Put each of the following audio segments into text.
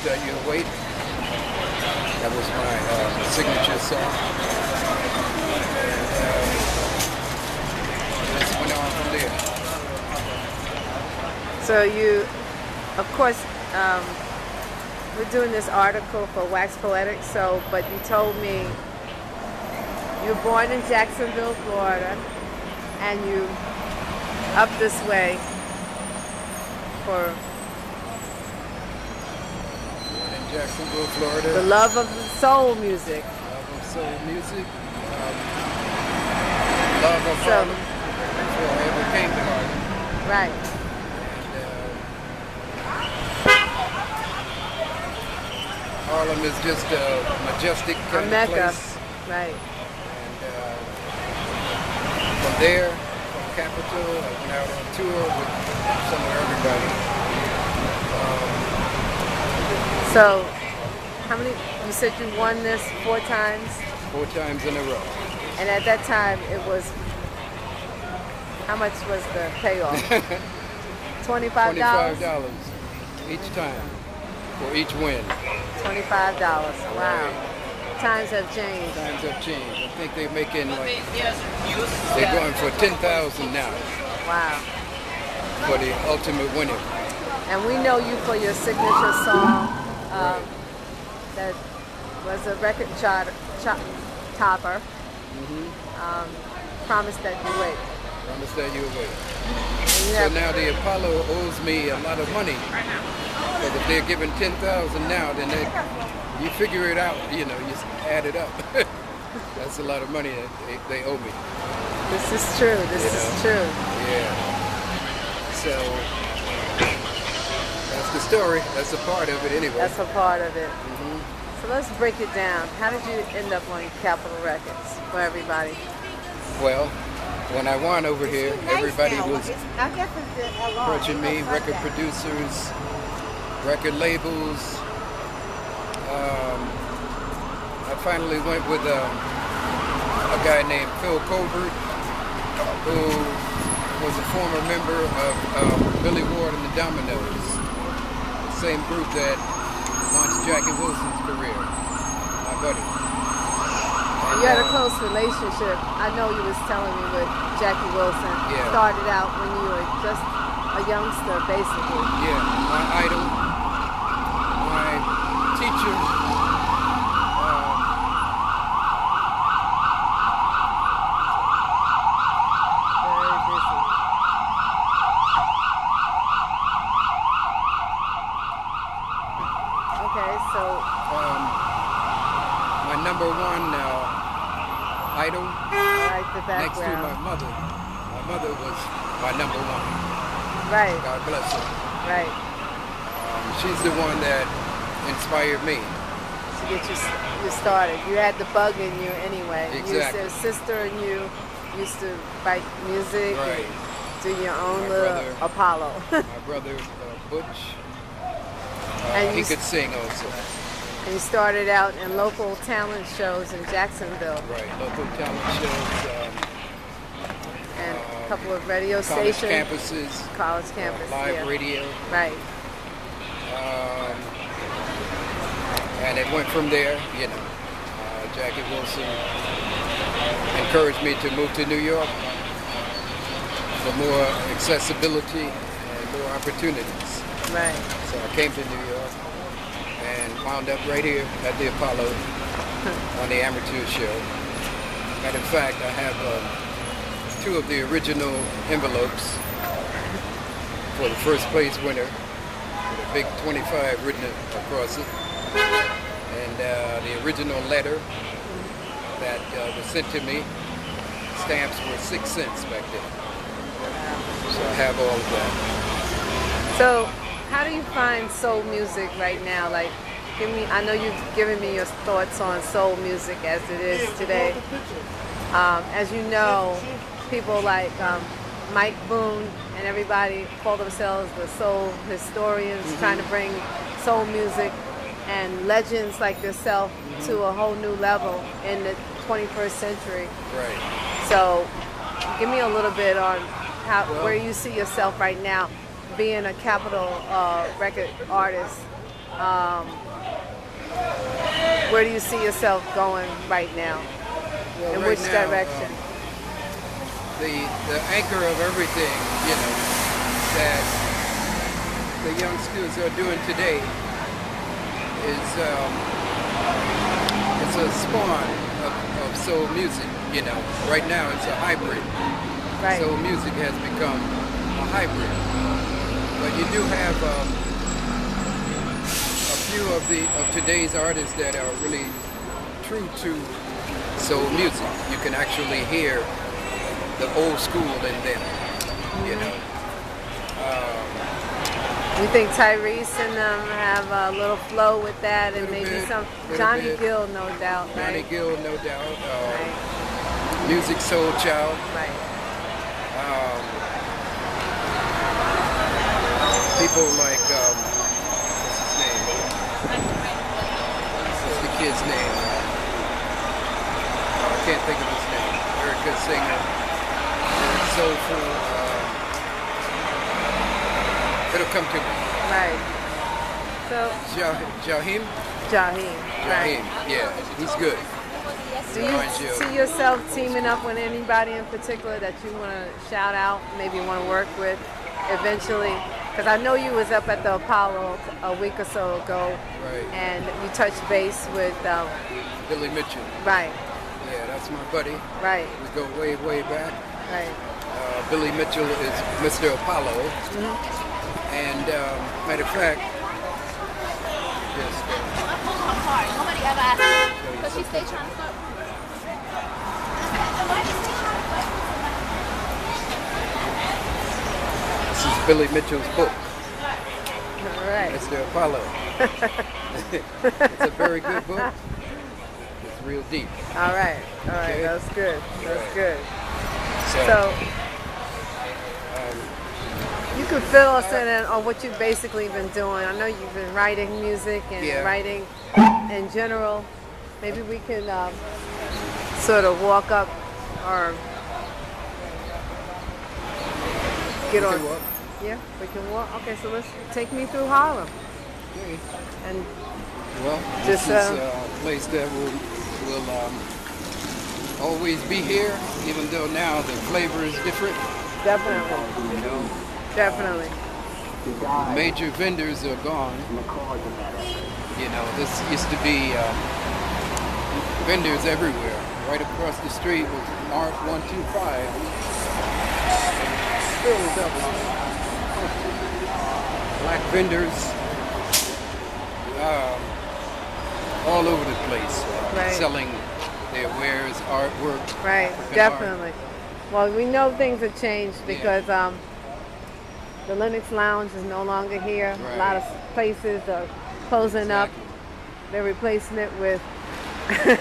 You Wait. That was my signature song. And just went on from there. So you, of course, we're doing this article for Wax Poetic, but you told me you were born in Jacksonville, Florida, and you up this way for Jacksonville, Florida. the love of soul music. Love of soul music. Love of Harlem. Before I ever came to Harlem. Right. And Harlem is just a majestic kind of Mecca. place. Right. And from there, from Capitol, I went out on tour with some of everybody. So, how many? You said you won this 4 times, 4 times in a row. and at that time it was. How much was the payoff? $25. $25 each time for each win. $25. Wow. Times have changed. Times have changed. I think they're making they're going for 10,000 now Wow. for the ultimate winner. And we know you for your signature song that was a record topper. Promise That You Wait. Promise That You Wait. And So now the Apollo owes me a lot of money. Because if they're giving 10,000 now, then you figure it out, you add it up. That's a lot of money that they owe me. This is true. This is true. Yeah. So that's the story. That's a part of it anyway. That's a part of it. So let's break it down. How did you end up on Capitol Records for everybody? Well, when I won over here, everybody was approaching me, record producers, record labels. I finally went with a guy named Phil Colbert, who was a former member of Billy Ward and the Dominoes, the same group that launched Jackie Wilson's career, my buddy. You had a close relationship. I know you was telling me with Jackie Wilson. Yeah. Started out when you were just a youngster, basically. Yeah, my idol, my teacher. Very busy. Okay, so My number one idol, I like the next to background. my mother. My mother was my number one. Right, God bless her. right. She's the one that inspired me. To get you started. You had the bug in you anyway. Exactly. Your sister and you used to write music Right. and do your own My little brother. Apollo. My brother, Butch, And he you could sing also. And you started out in local talent shows in Jacksonville Right, local talent shows, and a couple of radio college stations. campuses, College campus. live yeah. radio. Right. And it went from there, Jackie Wilson encouraged me to move to New York for more accessibility and more opportunities. Right. So I came to New York and wound up right here at the Apollo on the amateur show. And in fact, I have 2 of the original envelopes for the first place winner, with a big 25 written across it. And the original letter that was sent to me, stamps were 6 cents back then. So I have all of that. So, how do you find soul music right now? Like, I know you've given me your thoughts on soul music as it is today. As you know, people like Mike Boone and everybody call themselves the soul historians, trying to bring soul music and legends like yourself to a whole new level in the 21st century. Right. So, give me a little bit on where you see yourself right now, being a Capitol record artist. Where do you see yourself going right now? Well, In right which now, direction? The anchor of everything, that the young students are doing today is it's a spawn of soul music. Right now it's a hybrid. Right. Soul music has become a hybrid, but you do have a few of today's artists that are really true to soul music. You can actually hear the old school in them. You think Tyrese and them have a little flow with that, and maybe some Johnny Gill, no doubt, right? Johnny Gill, no doubt. Right. Music Soul Child. Right. People like what's his name? What's the kid's name? I can't think of his name. Very good singer. Very soulful. It'll come to me. Right. So Jaheim? Jaheim. Right. Yeah, he's good. Do you see yourself teaming up with anybody in particular that you want to shout out, maybe want to work with eventually? Because I know you was up at the Apollo a week or so ago, right, and you touched base with Billy Mitchell. Right. Yeah, that's my buddy. Right. We go way, way back. Right. Billy Mitchell is Mr. Apollo. Mm-hmm. And matter of fact, Nobody ever asked her, but she stay trying to fuck. this is Billy Mitchell's book. All right. Mr. Apollo. It's a very good book. It's real deep. All right. All right. Okay. That's good. That's Right. good. So You could fill us in on what you've basically been doing. I know you've been writing music and Yeah. writing in general. Maybe we can sort of walk up or get we on. can walk. Yeah, we can walk. Okay, so let's take me through Harlem. Okay. And Well, Just, this is a place that will always be here, even though now the flavor is different. definitely, definitely. Major vendors are gone. This used to be vendors everywhere. Right across the street was Art 125. Still double. Black vendors all over the place, Right. selling their wares, artwork. Right, African definitely. Well, we know things have changed because the Lennox Lounge is no longer here. Right. A lot of places are closing up. Exactly. They're replacing it with Yeah,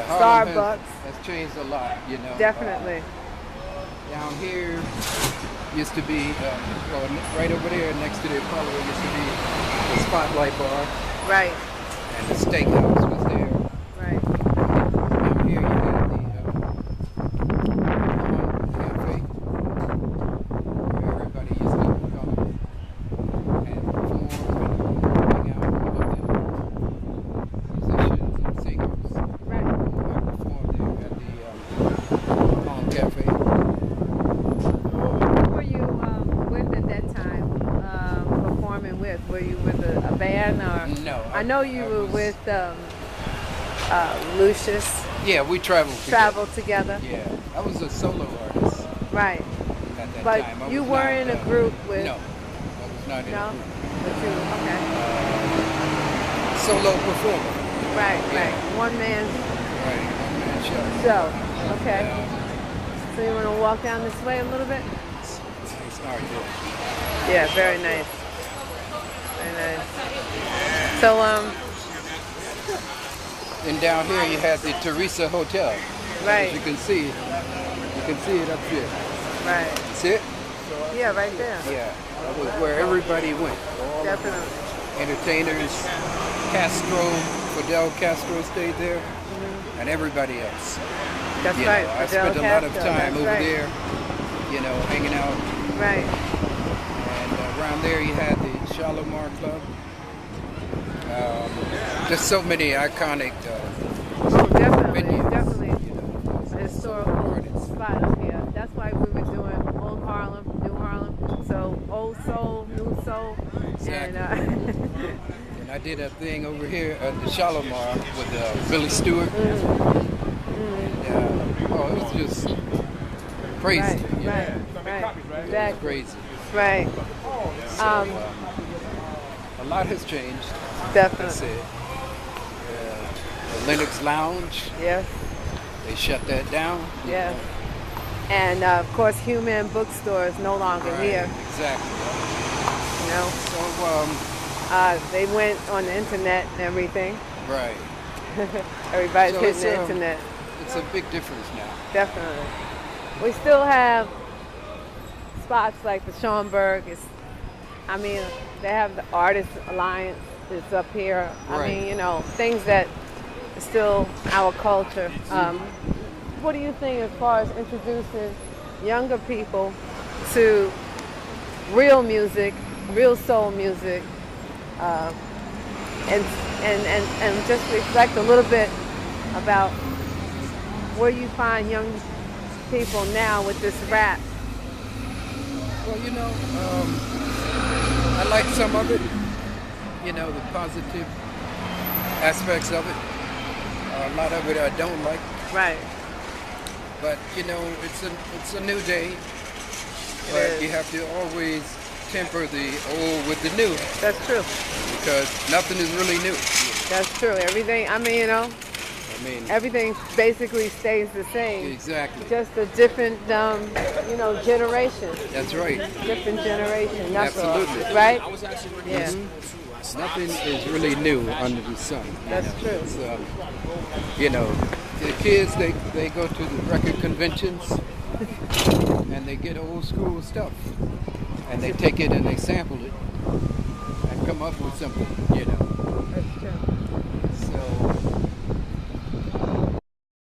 Harlem Starbucks. has changed a lot, Definitely. Down here used to be, right over there next to the Apollo used to be the Spotlight Bar, Right, and the Steakhouse was there. right. Down here you had the Cafe, where everybody used to come and perform and hang out with the musicians and singers. Right. I performed there at the Cafe. Who were you with at that time, performing with? Were you with a band or? No, I know you were was- with Lucius. Yeah, we traveled together. Traveled together. Yeah, I was a solo artist Right. at that But time. I you was were not, in a group with. No, I was not in No? a group. But you, okay. Solo performer. Right, Yeah. right. One man Right, one-man show. show. Okay. So you want to walk down this way a little bit? It's hard to. Yeah, very nice. Very nice. So, And down here you had the Teresa Hotel. right, As you can see it up here. right. See it? Yeah, right there. Yeah, that was where everybody went. All Definitely. entertainers, Fidel Castro stayed there, and everybody else. That's You right. know, I Fidel spent a lot of Castro, time that's over right. there, hanging out. Right. And around there you had the Shalimar Club. There's so many iconic Oh, definitely, venues. definitely You know, a historical spot up here. That's why we were doing Old Harlem, New Harlem. So old soul, new soul, Exactly. and And I did a thing over here at the Shalimar with Billy Stewart. And, oh, it was just crazy. right, you know. right, It was exactly, crazy. right. So, a lot has changed. That's Definitely, it. The Lennox Lounge, yes, they shut that down. yes. And of course, Human Bookstore is no longer Right, here. exactly. You know, So, they went on the internet and everything. right. Everybody's So hitting it's, the internet. It's a big difference now. Definitely. We still have spots like the Schomburg. I mean, they have the Artist Alliance is up here. I Right. mean, you know, things that are still our culture. What do you think as far as introducing younger people to real music, real soul music, and just reflect a little bit about where you find young people now with this rap? Well, you know, I like some of it. You know, the positive aspects of it. A lot of it I don't like. Right. But you know, it's a new day. It But is. you have to always temper the old with the new That's true. because nothing is really new. That's true. Everything, I mean, you know, I mean, everything basically stays the same. exactly. Just a different, you know, generation. That's right. Different generation. That's Absolutely. all. Right? Yeah. Nothing is really new under the sun. you That's know. true. It's, you know, the kids they go to the record conventions and they get old school stuff and they take it and they sample it and come up with something. You know. That's true. So